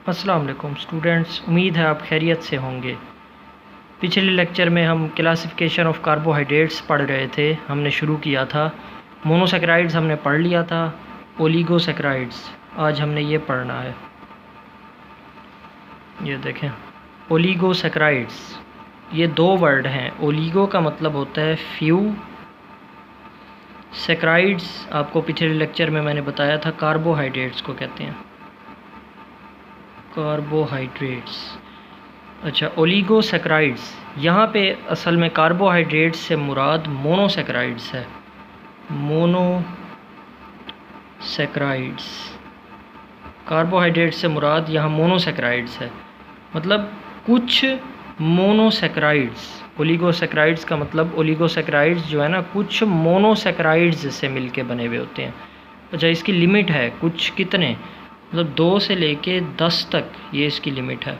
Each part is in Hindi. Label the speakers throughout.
Speaker 1: अस्सलाम वालेकुम स्टूडेंट्स, उम्मीद है आप खैरियत से होंगे। पिछले लेक्चर में हम क्लासिफिकेशन ऑफ कार्बोहाइड्रेट्स पढ़ रहे थे। हमने शुरू किया था मोनोसेक्राइड्स, हमने पढ़ लिया था। ओलिगोसेक्राइड्स आज हमने ये पढ़ना है। ये देखें, ओलिगोसेक्राइड्स, ये दो वर्ड हैं। ओलिगो का मतलब होता है फ्यू, सेक्राइड्स आपको पिछले लेक्चर में मैंने बताया था कार्बोहाइड्रेट्स को कहते हैं, कार्बोहाइड्रेट्स। अच्छा, ओलिगोसेक्राइड्स, यहाँ पे असल में कार्बोहाइड्रेट्स से मुराद मोनोसेक्राइड्स है। मोनोसेक्राइड्स, कार्बोहाइड्रेट्स से मुराद यहाँ मोनोसेक्राइड्स है। मतलब कुछ मोनोसेक्राइड्स, ओलिगोसेक्राइड्स का मतलब ओलिगोसेक्राइड्स जो है ना, कुछ मोनोसेक्राइड्स से मिलके बने हुए होते हैं। अच्छा, इसकी लिमिट है कुछ, कितने, मतलब 2 से लेके 10 तक ये इसकी लिमिट है।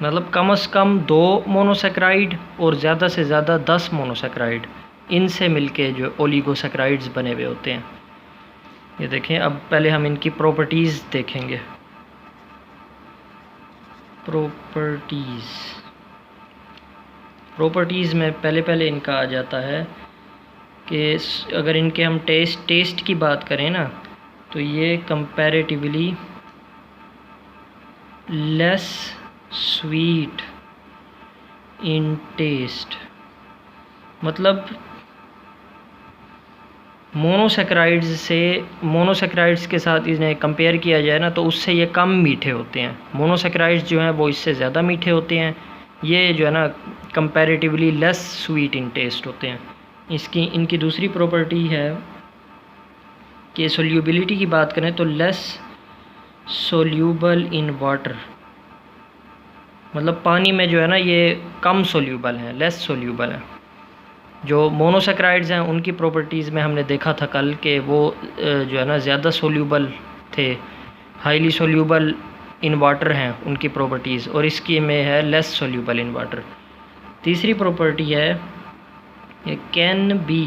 Speaker 1: मतलब कम से कम 2 मोनोसेक्राइड और ज़्यादा से ज़्यादा 10 मोनोसेक्राइड, इनसे मिलके जो ओलिगोसेक्राइड्स बने हुए होते हैं। ये देखें, अब पहले हम इनकी प्रॉपर्टीज़ देखेंगे। प्रॉपर्टीज़ में पहले इनका आ जाता है कि अगर इनके हम टेस्ट की बात करें ना, तो ये comparatively less sweet in taste. मतलब मोनोसेक्राइड्स के साथ इन्हें कंपेयर किया जाए ना, तो उससे ये कम मीठे होते हैं। मोनोसेक्राइड्स जो हैं वो इससे ज़्यादा मीठे होते हैं। ये जो है ना comparatively less sweet in taste होते हैं। इनकी दूसरी प्रॉपर्टी है कि सोल्यूबिलिटी की बात करें तो लेस सोल्यूबल इन वाटर। मतलब पानी में जो है ना ये कम सोल्यूबल हैं, लेस सोल्यूबल हैं। जो मोनोसेक्राइड्स हैं उनकी प्रॉपर्टीज़ में हमने देखा था कल कि वो जो है ना ज़्यादा सोल्यूबल थे, हाईली सोल्यूबल इन वाटर हैं उनकी प्रॉपर्टीज़, और इसकी में है लेस सोल्यूबल इन वाटर। तीसरी प्रॉपर्टी है ये can be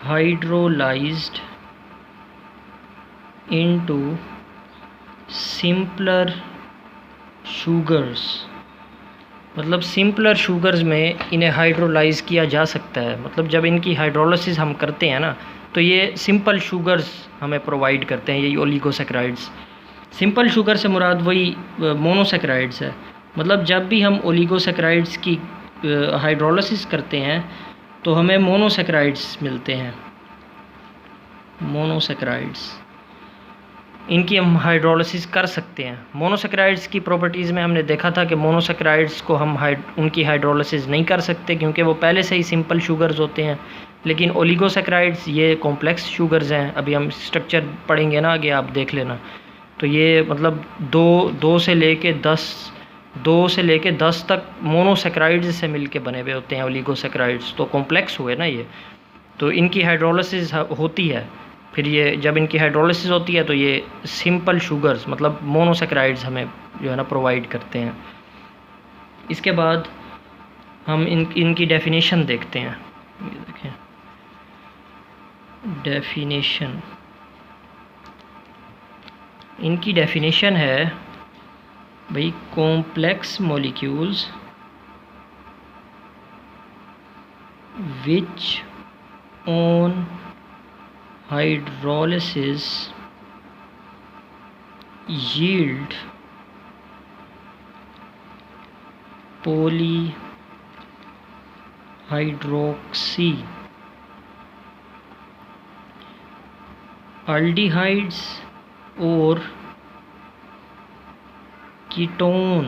Speaker 1: hydrolysed into simpler sugars. मतलब सिंपलर शुगर्स में इन्हें हाइड्रोलाइज़ किया जा सकता है। मतलब जब इनकी हाइड्रोलिसिस हम करते हैं ना, तो ये सिंपल शुगर्स हमें प्रोवाइड करते हैं, ये ओलिगोसेक्राइड्स। सिंपल शुगर से मुराद वही मोनोसेक्राइड्स है। मतलब जब भी हम ओलिगोसेक्राइड्स की हाइड्रोलिसिस करते हैं तो हमें मोनोसेक्राइड्स मिलते हैं। मोनोसेक्राइड्स, इनकी हम हाइड्रोलिसिस कर सकते हैं। मोनोसेक्राइड्स की प्रॉपर्टीज़ में हमने देखा था कि मोनोसेक्राइड्स को हम उनकी हाइड्रोलिसिस नहीं कर सकते क्योंकि वो पहले से ही सिंपल शुगर्स होते हैं। लेकिन ओलिगोसेक्राइड्स ये कॉम्प्लेक्स शुगर्स हैं। अभी हम स्ट्रक्चर पढ़ेंगे ना आगे, आप देख लेना। तो ये मतलब 2 से लेके 10 तक मोनोसेक्राइड्स से मिलके बने हुए होते हैं ओलिगोसेक्राइड्स। तो कॉम्प्लेक्स हुए ना ये, तो इनकी हाइड्रोलिसिस होती है। फिर ये जब इनकी हाइड्रोलिसिस होती है तो ये सिंपल शुगर्स मतलब मोनोसेक्राइड्स हमें जो है ना प्रोवाइड करते हैं। इसके बाद हम इनकी डेफिनेशन देखते हैं। ये देखें, डेफिनेशन, इनकी डेफिनेशन है भाई, complex molecules which on hydrolysis yield polyhydroxy aldehydes और कीटोन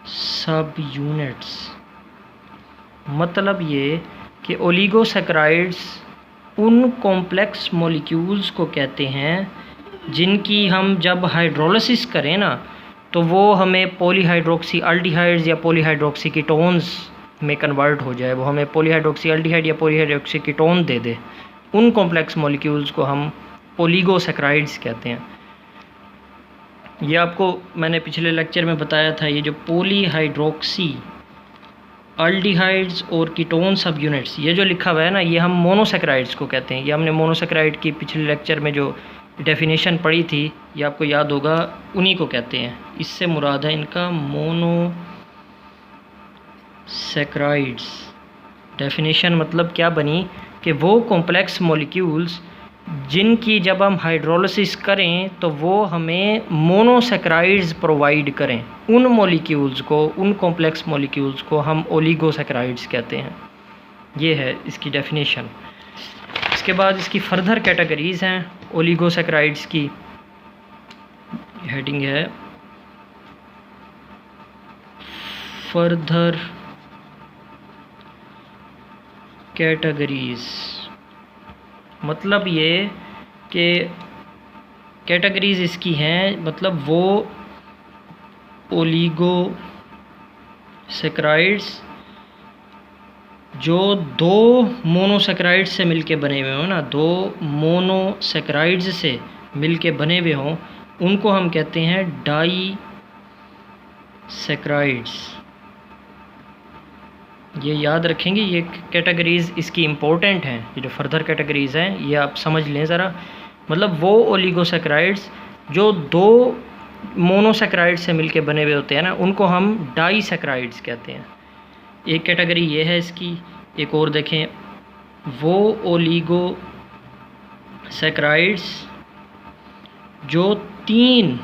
Speaker 1: सब यूनिट्स। मतलब ये कि ओलिगोसेक्राइड्स उन कॉम्प्लेक्स मॉलिक्यूल्स को कहते हैं जिनकी हम जब हाइड्रोलिसिस करें ना, तो वो हमें पॉलीहाइड्रोक्सी अल्डिहाइड्स या पॉलीहाइड्रोक्सी कीटोन्स में कन्वर्ट हो जाए, वो हमें पॉलीहाइड्रोक्सी अल्डिहाइड या पॉलीहाइड्रोक्सी कीटोन दे दे। उन कॉम्प्लेक्स मॉलिक्यूल्स को हम ओलिगोसेक्राइड्स कहते हैं। ये आपको मैंने पिछले लेक्चर में बताया था। ये जो पॉलीहाइड्रोक्सी अल्डिहाइड्स और कीटोन सब यूनिट्स, ये जो लिखा हुआ है ना, ये हम मोनोसेक्राइड्स को कहते हैं। ये हमने मोनोसेक्राइड की पिछले लेक्चर में जो डेफिनेशन पढ़ी थी, ये आपको याद होगा, उन्हीं को कहते हैं। इससे मुराद है इनका मोनोसैकराइड्स। डेफिनेशन मतलब क्या बनी कि वो कॉम्प्लेक्स मॉलिक्यूल्स जिनकी जब हम हाइड्रोलिसिस करें तो वो हमें मोनोसैकराइड्स प्रोवाइड करें, उन मॉलिक्यूल्स को, उन कॉम्प्लेक्स मॉलिक्यूल्स को हम ओलिगोसैकराइड्स कहते हैं। ये है इसकी डेफिनेशन। इसके बाद इसकी फर्दर कैटेगरीज़ हैं ओलिगोसैकराइड्स की। हेडिंग है फर्दर कैटेगरीज़। मतलब ये कि कैटेगरीज़ इसकी हैं, मतलब वो ओलिगोसैकराइड्स जो दो मोनोसैकराइड्स से मिलके बने हुए हों ना, दो मोनोसैकराइड्स से मिलके बने हुए हों, उनको हम कहते हैं डाईसैकराइड्स। ये याद रखेंगे, ये कैटेगरीज़ इसकी इम्पोर्टेंट हैं। ये जो फर्दर कैटेगरीज़ हैं ये आप समझ लें ज़रा। मतलब वो ओलिगोसैकराइड्स जो दो मोनोसैकराइड्स से मिलके बने हुए होते हैं ना, उनको हम डाईसैकराइड्स कहते हैं। एक कैटेगरी ये है इसकी। एक और देखें, वो ओलिगोसैकराइड्स जो तीन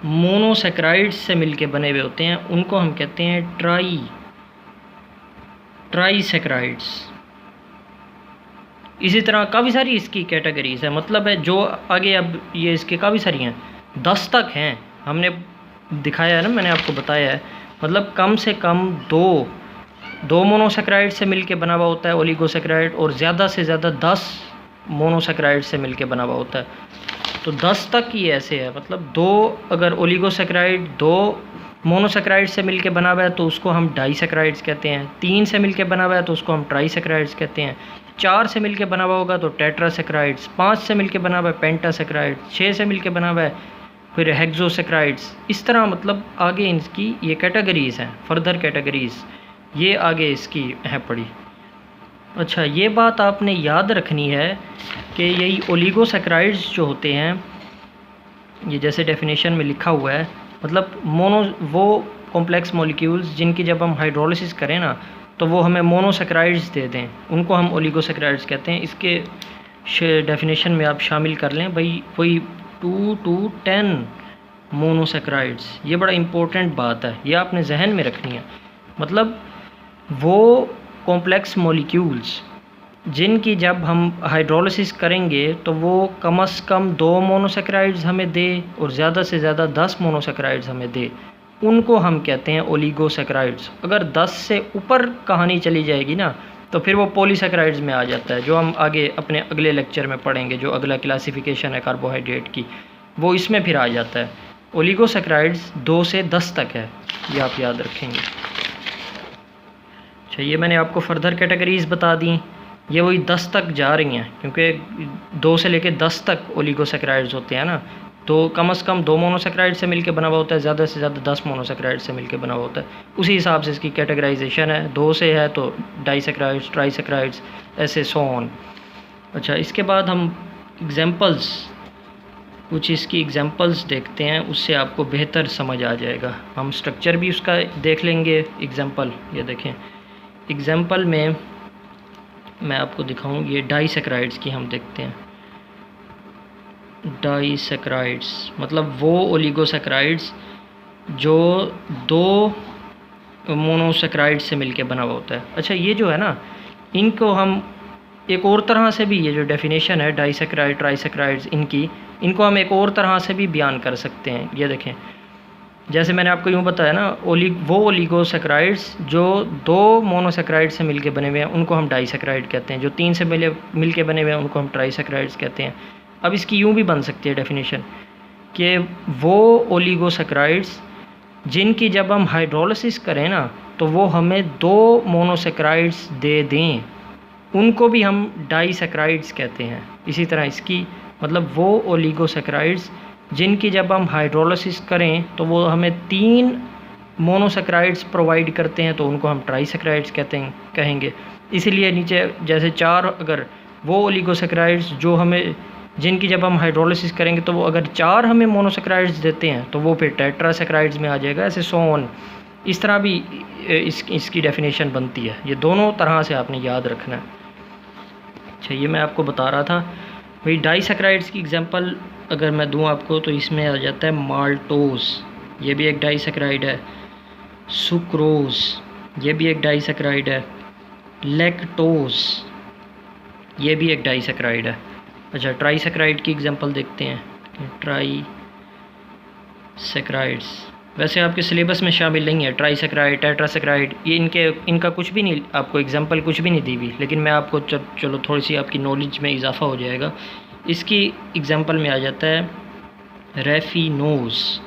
Speaker 1: मोनोसैकराइड्स से मिलके बने हुए होते हैं, उनको हम कहते हैं ट्राईसैकराइड्स। इसी तरह काफ़ी सारी इसकी कैटेगरीज़ है। मतलब है जो आगे अब ये इसके काफ़ी सारी हैं, 10 तक हैं, हमने दिखाया है ना, मैंने आपको बताया है। मतलब कम से कम दो मोनोसैकराइड से मिलके बना हुआ होता है ओलिगोसैकराइड, और ज़्यादा से ज़्यादा 10 मोनोसैकराइड से मिलके बना हुआ होता है। तो 10 तक ही ऐसे है। मतलब दो अगर ओलिगोसैकराइड दो मोनोसैकराइड से मिलके बना हुआ है तो उसको हम डाईसैकराइड्स कहते हैं। 3 से मिलके बना हुआ है तो उसको हम ट्राईसैकराइड्स कहते हैं। 4 से मिलके बना हुआ होगा तो टेट्रासैकराइड्स। 5 से मिलके बना हुआ है पेंटासैकराइड्स। 6 से मिलके बना हुआ है फिर हेक्सोसैकराइड्स। इस तरह मतलब आगे इनकी ये कैटेगरीज़ हैं, फर्दर कैटेगरीज़ ये आगे इसकी है पड़ी। अच्छा, ये बात आपने याद रखनी है कि यही ओलिगोसैकराइड्स जो होते हैं, ये जैसे डेफिनेशन में लिखा हुआ है, मतलब वो कॉम्प्लेक्स मॉलिक्यूल्स जिनकी जब हम हाइड्रोलिसिस करें ना तो वो हमें मोनोसैकराइड्स दे दें, उनको हम ओलिगोसैकराइड्स कहते हैं। इसके डेफिनेशन में आप शामिल कर लें भाई, वही 2 to 10 मोनोसैकराइड्स। ये बड़ा इम्पोर्टेंट बात है, ये आपने जहन में रखनी है। मतलब वो कॉम्प्लेक्स मॉलिक्यूल्स जिनकी जब हम हाइड्रोलिसिस करेंगे तो वो कम से कम 2 मोनोसैकराइड्स हमें दे और ज़्यादा से ज़्यादा 10 मोनोसैकराइड्स हमें दे, उनको हम कहते हैं ओलिगोसैकराइड्स। अगर 10 से ऊपर कहानी चली जाएगी ना तो फिर वो पॉलीसैकराइड्स में आ जाता है, जो हम आगे अपने अगले लेक्चर में पढ़ेंगे। जो अगला क्लासिफिकेशन है कार्बोहाइड्रेट की, वो इसमें फिर आ जाता है। ओलिगोसैकराइड्स 2 से 10 तक है, ये आप याद रखेंगे। अच्छा, ये मैंने आपको फर्दर कैटेगरीज़ बता दी। ये वही 10 तक जा रही हैं, क्योंकि 2 से लेकर 10 तक ओलिगोसैकराइड्स होते हैं ना। तो कम से कम 2 मोनोसैकराइड से मिलके बना हुआ होता है, ज़्यादा से ज़्यादा 10 मोनोसैकराइड से मिलके बना हुआ होता है। उसी हिसाब से इसकी कैटेगराइजेशन है। 2 से है तो डाईसैकराइड्स, ट्राईसैकराइड्स, ऐसे सो ऑन। अच्छा, इसके बाद हम एग्जांपल्स, कुछ इसकी एग्जांपल्स देखते हैं, उससे आपको बेहतर समझ आ जाएगा। हम स्ट्रक्चर भी उसका देख लेंगे। एग्जांपल ये देखें, एग्जांपल में मैं आपको दिखाऊं, ये डाईसैकराइड्स की हम देखते हैं। डाईसैकराइड्स मतलब वो ओलिगोसैकराइड्स जो 2 मोनोसैकराइड से मिलके बना हुआ होता है। अच्छा, ये जो है ना, इनको हम एक और तरह से भी, ये जो डेफिनेशन है डाईसैकराइड, ट्राईसैकराइड्स, इनको हम एक और तरह से भी बयान कर सकते हैं। ये देखें, जैसे मैंने आपको यूँ बताया ना, वो ओलिगोसैकराइड्स जो 2 मोनोसैकराइड से मिलके बने हुए हैं उनको हम डाईसैकराइड कहते हैं। जो 3 से मिलके बने हुए हैं उनको हम ट्राईसैकराइड्स कहते हैं। अब इसकी यूँ भी बन सकती है डेफिनेशन कि वो ओलिगोसैकराइड्स जिनकी जब हम हाइड्रोलिसिस करें ना तो वो हमें 2 मोनोसैकराइड्स दे दें, उनको भी हम डाईसैकराइड्स कहते हैं। इसी तरह इसकी मतलब वो ओलिगोसैकराइड्स जिनकी जब हम हाइड्रोलिसिस करें तो वो हमें 3 मोनोसैकराइड्स प्रोवाइड करते हैं, तो उनको हम ट्राईसैकराइड्स कहेंगे। इसीलिए नीचे जैसे 4, अगर वो ओलिगोसैकराइड्स जो हमें जिनकी जब हम हाइड्रोलिसिस करेंगे तो वो अगर 4 हमें मोनोसेक्राइड्स देते हैं तो वो फिर टेट्रासेक्राइड्स में आ जाएगा, ऐसे सो ऑन। इस तरह भी इसकी डेफिनेशन बनती है। ये दोनों तरह से आपने याद रखना है। अच्छा, ये मैं आपको बता रहा था भाई डाइसेक्राइड्स की एग्जांपल अगर मैं दूं आपको तो इसमें आ जाता है माल्टोज, ये भी एक डाइसेक्राइड है। सुक्रोज, ये भी एक डाइसेक्राइड है। लैक्टोज, ये भी एक डाइसेक्राइड है। अच्छा, ट्राइसेक्राइड की एग्जांपल देखते हैं। ट्राइसेक्राइड्स वैसे आपके सिलेबस में शामिल नहीं है, ट्राइसेक्राइड, टेट्रासेक्राइड, ये इनका कुछ भी नहीं, आपको एग्जांपल कुछ भी नहीं दी हुई, लेकिन मैं आपको चलो थोड़ी सी आपकी नॉलेज में इजाफा हो जाएगा। इसकी एग्जांपल में आ जाता है रेफिनोज,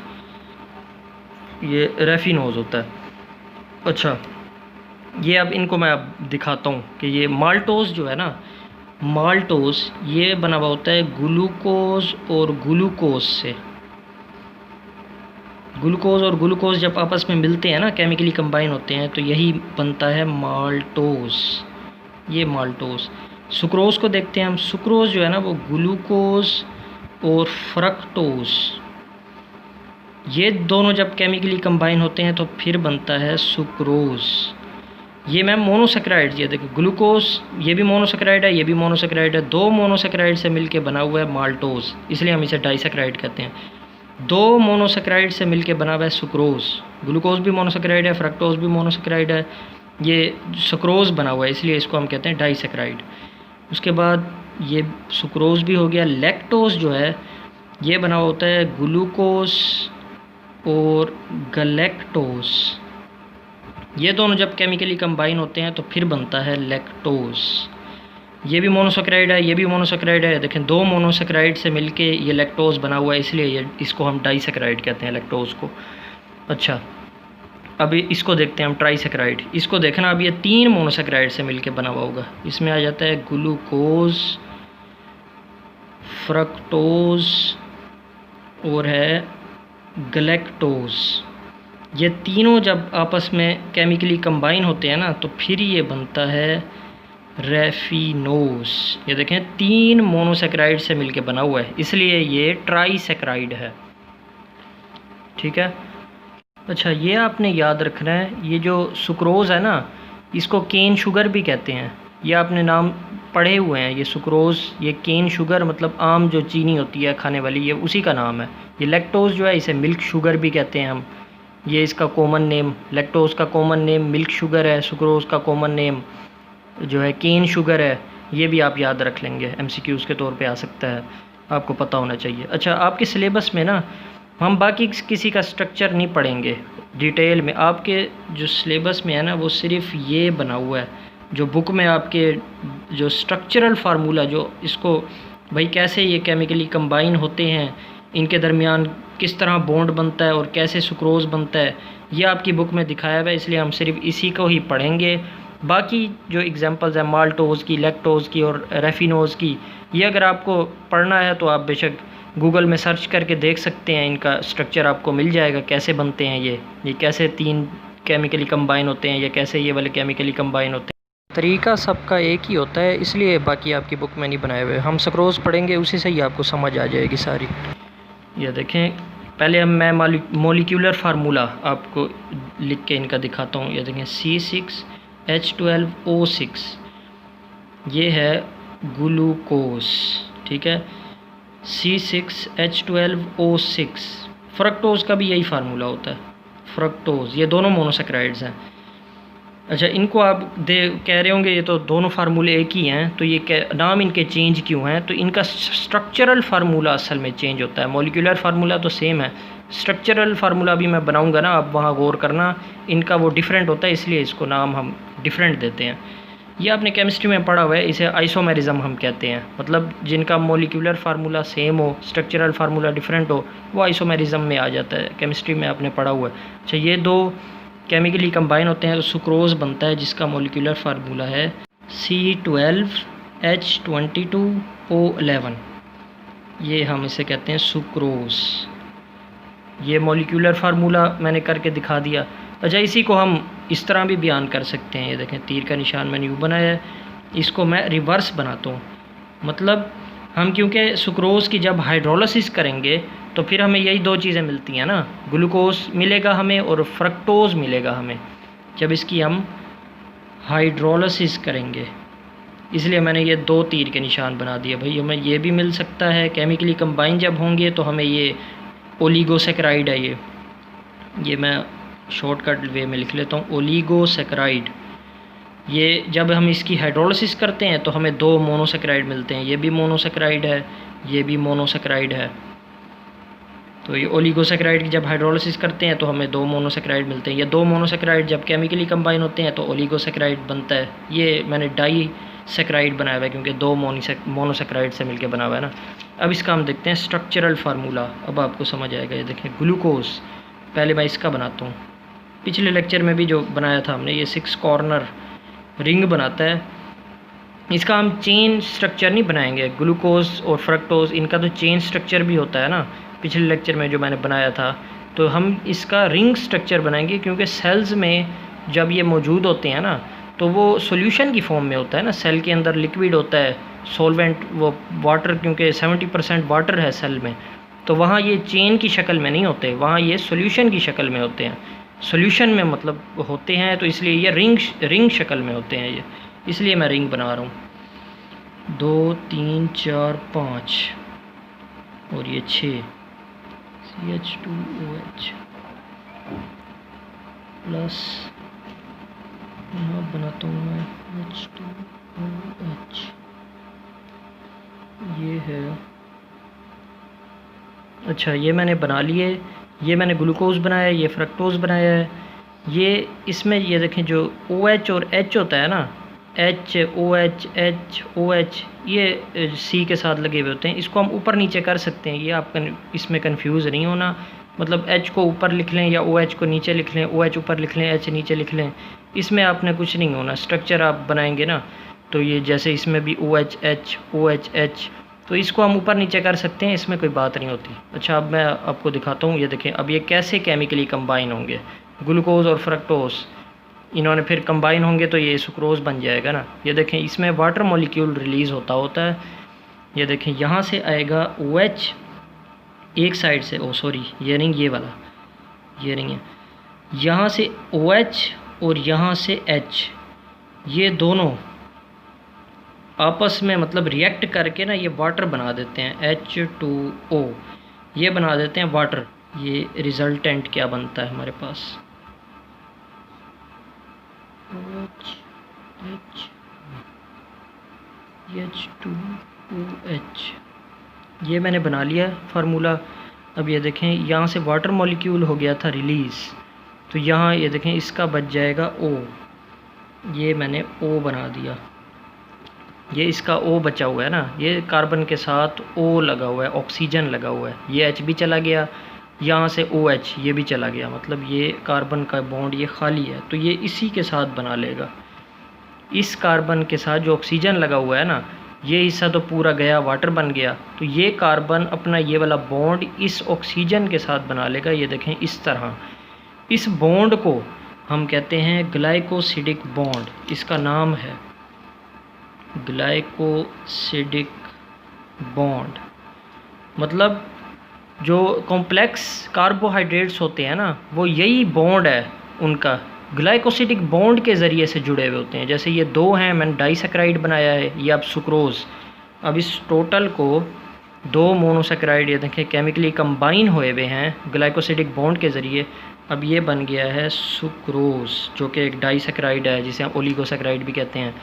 Speaker 1: ये रेफिनोज होता है। अच्छा, ये अब इनको मैं अब दिखाता हूँ कि ये माल्टोज जो है ना, माल्टोज ये बना हुआ होता है ग्लूकोज और ग्लूकोज से। ग्लूकोज और ग्लूकोज जब आपस में मिलते हैं ना, केमिकली कंबाइन होते हैं, तो यही बनता है माल्टोज, ये माल्टोज। सुक्रोज को देखते हैं हम। सुक्रोज जो है ना वो ग्लूकोज और फ्रक्टोज, ये दोनों जब केमिकली कंबाइन होते हैं तो फिर बनता है सुक्रोज। ये मैम मोनोसेक्राइड, ये देखिए ग्लूकोज ये भी मोनोसेक्राइड है, ये भी मोनोसेक्राइड है। 2 मोनोसेक्राइड से मिलके बना हुआ है माल्टोज, इसलिए हम इसे डाइसेक्राइड कहते हैं। 2 मोनोसेक्राइड से मिलके बना हुआ है सुक्रोज। ग्लूकोज भी मोनोसेक्राइड है, फ्रक्टोज भी मोनोसेक्राइड है, ये सुक्रोज बना हुआ है, इसलिए इसको हम कहते हैं डाइसेक्राइड। उसके बाद ये सुक्रोज भी हो गया। लैक्टोज जो है ये बना हुआ होता है ग्लूकोज और गलैक्टोज, ये दोनों जब केमिकली कंबाइन होते हैं तो फिर बनता है लैक्टोज। ये भी मोनोसेक्राइड है, ये भी मोनोसेक्राइड है। देखें 2 मोनोसेक्राइड से मिलके ये लैक्टोज बना हुआ है, इसलिए इसको हम डाइसेक्राइड कहते हैं, लैक्टोज को। अच्छा, अभी इसको देखते हैं हम ट्राइसेक्राइड। इसको देखना, अब ये 3 मोनोसेक्राइड से मिलके बना हुआ होगा। इसमें आ जाता है ग्लूकोज, फ्रक्टोज और है गलैक्टोज। ये तीनों जब आपस में केमिकली कंबाइन होते हैं ना तो फिर ये बनता है रेफिनोज। ये देखें 3 मोनोसेक्राइड से मिलके बना हुआ है, इसलिए ये ट्राइसेक्राइड है। ठीक है। अच्छा, ये आपने याद रखना है, ये जो सुक्रोज़ है ना इसको केन शुगर भी कहते हैं। ये आपने नाम पढ़े हुए हैं, ये सुक्रोज़, ये केन शुगर मतलब आम जो चीनी होती है खाने वाली, ये उसी का नाम है। ये लैक्टोज जो है इसे मिल्क शुगर भी कहते हैं हम, ये इसका कॉमन नेम। लैक्टोज का कॉमन नेम मिल्क शुगर है, सुक्रोज़ का कॉमन नेम जो है केन शुगर है। ये भी आप याद रख लेंगे, MCQs के तौर पे आ सकता है, आपको पता होना चाहिए। अच्छा, आपके सिलेबस में ना हम बाकी किसी का स्ट्रक्चर नहीं पढ़ेंगे डिटेल में, आपके जो सिलेबस में है ना वो सिर्फ ये बना हुआ है, जो बुक में आपके जो स्ट्रक्चरल फार्मूला, जो इसको भाई कैसे ये केमिकली कंबाइन होते हैं, इनके दरमियान किस तरह बॉन्ड बनता है और कैसे सुक्रोज़ बनता है, ये आपकी बुक में दिखाया हुआ है, इसलिए हम सिर्फ इसी को ही पढ़ेंगे। बाकी जो एग्जांपल्स हैं माल्टोज़ की, लैक्टोज़ की और रेफिनोज़ की, ये अगर आपको पढ़ना है तो आप बेशक गूगल में सर्च करके देख सकते हैं, इनका स्ट्रक्चर आपको मिल जाएगा, कैसे बनते हैं ये कैसे 3 केमिकली कंबाइन होते हैं, ये कैसे ये वाले केमिकली कंबाइन होते हैं। तरीका सबका एक ही होता है, इसलिए बाकी आपकी बुक में नहीं बनाए हुए। हम सुक्रोज़ पढ़ेंगे, उसी से ही आपको समझ आ जाएगी सारी। ये देखें, पहले मैं मॉलिक्यूलर फार्मूला आपको लिख के इनका दिखाता हूँ। ये देखें C6H12O6, ये है ग्लूकोज, ठीक है। C6H12O6, फ्रक्टोज़ का भी यही फार्मूला होता है, फ्रक्टोज़। ये दोनों मोनोसेक्राइड्स हैं। अच्छा, इनको आप कह रहे होंगे ये तो दोनों फार्मूले एक ही हैं, तो ये नाम इनके चेंज क्यों हैं? तो इनका स्ट्रक्चरल फार्मूला असल में चेंज होता है। मॉलिक्यूलर फार्मूला तो सेम है, स्ट्रक्चरल फार्मूला भी मैं बनाऊंगा ना, आप वहाँ गौर करना, इनका वो डिफरेंट होता है, इसलिए इसको नाम हम डिफरेंट देते हैं। ये आपने केमिस्ट्री में पढ़ा हुआ है, इसे आइसोमेरिज्म हम कहते हैं। मतलब जिनका मॉलिक्यूलर फार्मूला सेम हो, स्ट्रक्चरल फार्मूला डिफरेंट हो, वो आइसोमेरिज्म में आ जाता है, केमिस्ट्री में आपने पढ़ा हुआ है। अच्छा, ये 2 केमिकली कंबाइन होते हैं तो सुक्रोज़ बनता है, जिसका मॉलिक्यूलर फार्मूला है C12H22O11, ये हम इसे कहते हैं सुक्रोज़। ये मॉलिक्यूलर फार्मूला मैंने करके दिखा दिया। अच्छा, इसी को हम इस तरह भी बयान कर सकते हैं। ये देखें, तीर का निशान मैंने यूँ बनाया है, इसको मैं रिवर्स बनाता हूँ। मतलब हम क्योंकि सुक्रोज़ की जब हाइड्रोलिसिस करेंगे तो फिर हमें यही दो चीज़ें मिलती हैं ना, ग्लूकोज मिलेगा हमें और फ्रक्टोज़ मिलेगा हमें जब इसकी हम हाइड्रोलिसिस करेंगे। इसलिए मैंने ये दो तीर के निशान बना दिए भाई, हमें ये भी मिल सकता है। केमिकली कंबाइन जब होंगे तो हमें ये ओलिगोसेक्राइड है, ये मैं शॉर्टकट वे में लिख लेता हूँ, ओलिगोसेक्राइड। ये जब हम इसकी हाइड्रोलिसिस करते हैं तो हमें दो मोनोसेक्राइड मिलते हैं, ये भी मोनोसेक्राइड है, ये भी मोनोसेक्राइड है। तो ये ओलिगोसेक्राइड की जब हाइड्रोलिसिस करते हैं तो हमें दो मोनोसेक्राइड मिलते हैं। ये दो मोनोसेक्राइड जब केमिकली कंबाइन होते हैं तो ओलिगोसेक्राइड बनता है। ये मैंने डाई सेक्राइड बनाया हुआ है क्योंकि दो मोनोसेक्राइड से मिलकर बना हुआ है ना। अब इसका हम देखते हैं स्ट्रक्चरल फार्मूला, अब आपको समझ आएगा। ये देखें ग्लूकोज, पहले मैं इसका बनाता हूँ। पिछले लेक्चर में भी जो बनाया था हमने, ये 6 कॉर्नर रिंग बनाता है। इसका हम चेन स्ट्रक्चर नहीं बनाएंगे, ग्लूकोज और फ्रक्टोज इनका तो चेन स्ट्रक्चर भी होता है ना, पिछले लेक्चर में जो मैंने बनाया था। तो हम इसका रिंग स्ट्रक्चर बनाएंगे क्योंकि सेल्स में जब ये मौजूद होते हैं ना तो वो सॉल्यूशन की फॉर्म में होता है ना, सेल के अंदर लिक्विड होता है, सॉल्वेंट, वो वाटर, क्योंकि 70% वाटर है सेल में, तो वहाँ ये चेन की शक्ल में नहीं होते, वहाँ ये सॉल्यूशन की शक्ल में होते हैं, सॉल्यूशन में मतलब होते हैं। तो इसलिए ये रिंग शक्ल में होते हैं ये, इसलिए मैं रिंग बना रहा हूँ। 2 3 4 5 और ये 6 CH2OH प्लस यहाँ बनाता हूँ मैं H2OH, ये है। अच्छा, ये मैंने बना लिए, ये मैंने ग्लूकोज बनाया है, ये फ्रक्टोज बनाया है। ये इसमें ये देखें जो OH और H होता है ना, HOH HOH, ये C के साथ लगे हुए होते हैं। इसको हम ऊपर नीचे कर सकते हैं, ये आप इसमें कंफ्यूज नहीं होना। मतलब H को ऊपर लिख लें या OH को नीचे लिख लें, OH ऊपर लिख लें, H नीचे लिख लें, इसमें आपने कुछ नहीं होना। स्ट्रक्चर आप बनाएंगे ना तो ये जैसे इसमें भी OH H OH H, तो इसको हम ऊपर नीचे कर सकते हैं, इसमें कोई बात नहीं होती। अच्छा, अब मैं आपको दिखाता हूँ, ये देखें अब ये कैसे केमिकली कंबाइन होंगे। ग्लूकोज और फ्रक्टोज इन्होंने फिर कंबाइन होंगे तो ये सुक्रोज बन जाएगा ना। ये देखें इसमें वाटर मॉलिक्यूल रिलीज़ होता है। ये देखें यहाँ से आएगा OH एक साइड से, ओ सॉरी ये नहीं, ये वाला ये नहीं है, यहाँ से OH और यहाँ से H, ये दोनों आपस में मतलब रिएक्ट करके ना ये वाटर बना देते हैं, H2O, ये बना देते हैं वाटर। ये रिजल्टेंट क्या बनता है हमारे पास, OH H2OH, ये मैंने बना लिया फार्मूला। अब ये देखें यहाँ से वाटर मॉलिक्यूल हो गया था रिलीज़, तो यहाँ ये देखें इसका बच जाएगा O, ये मैंने O बना दिया। ये इसका O बचा हुआ है ना, ये कार्बन के साथ O लगा हुआ है, ऑक्सीजन लगा हुआ है, ये H भी चला गया, यहाँ से OH ये भी चला गया, मतलब ये कार्बन का बॉन्ड ये खाली है, तो ये इसी के साथ बना लेगा। इस कार्बन के साथ जो ऑक्सीजन लगा हुआ है ना, ये हिस्सा तो पूरा गया, वाटर बन गया, तो ये कार्बन अपना ये वाला बॉन्ड इस ऑक्सीजन के साथ बना लेगा। ये देखें इस तरह, इस बॉन्ड को हम कहते हैं ग्लाइकोसिडिक बॉन्ड, इसका नाम है ग्लाइकोसिडिक बॉन्ड। मतलब जो कॉम्प्लेक्स कार्बोहाइड्रेट्स होते हैं ना, वो यही बॉन्ड है उनका, ग्लाइकोसिडिक बॉन्ड के ज़रिए से जुड़े हुए होते हैं। जैसे ये दो हैं, मैंने डाइसेक्राइड बनाया है, ये अब सुक्रोज़। अब इस टोटल को दो मोनोसेक्राइड ये देखें केमिकली कंबाइन हुए हुए हैं ग्लाइकोसिडिक बॉन्ड के ज़रिए, अब ये बन गया है सुक्रोज़, जो कि एक डाइसेक्राइड है जिसे हम ओलिगोसेक्राइड भी कहते हैं।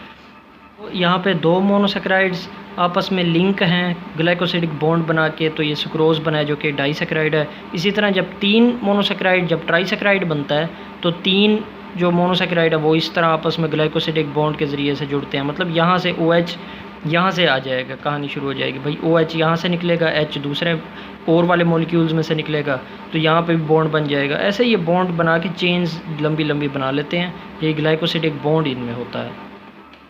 Speaker 1: यहाँ पे दो मोनोसेक्राइड्स आपस में लिंक हैं ग्लाइकोसिडिक बॉन्ड बना के, तो ये सुक्रोज़ बना है जो कि डाइसेक्राइड है। इसी तरह जब 3 मोनोसेक्राइड जब ट्राइसेक्राइड बनता है तो 3 जो मोनोसेक्राइड है वो इस तरह आपस में ग्लाइकोसिडिक बॉन्ड के ज़रिए से जुड़ते हैं। मतलब यहाँ से OH यहाँ से आ जाएगा, कहानी शुरू हो जाएगी भाई। OH यहाँ से निकलेगा, H दूसरे और वाले मॉलिक्यूल्स में से निकलेगा, तो यहाँ पे भी बॉन्ड बन जाएगा। ऐसे ये बॉन्ड बना के चेन्स लंबी लंबी बना लेते हैं, यही ग्लाइकोसिडिक बॉन्ड इनमें होता है।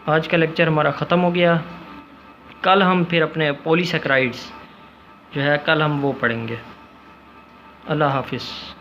Speaker 1: आज का लेक्चर हमारा ख़त्म हो गया। कल हम फिर अपने पॉलीसेक्राइड्स जो है कल हम वो पढ़ेंगे। अल्लाह हाफिज़।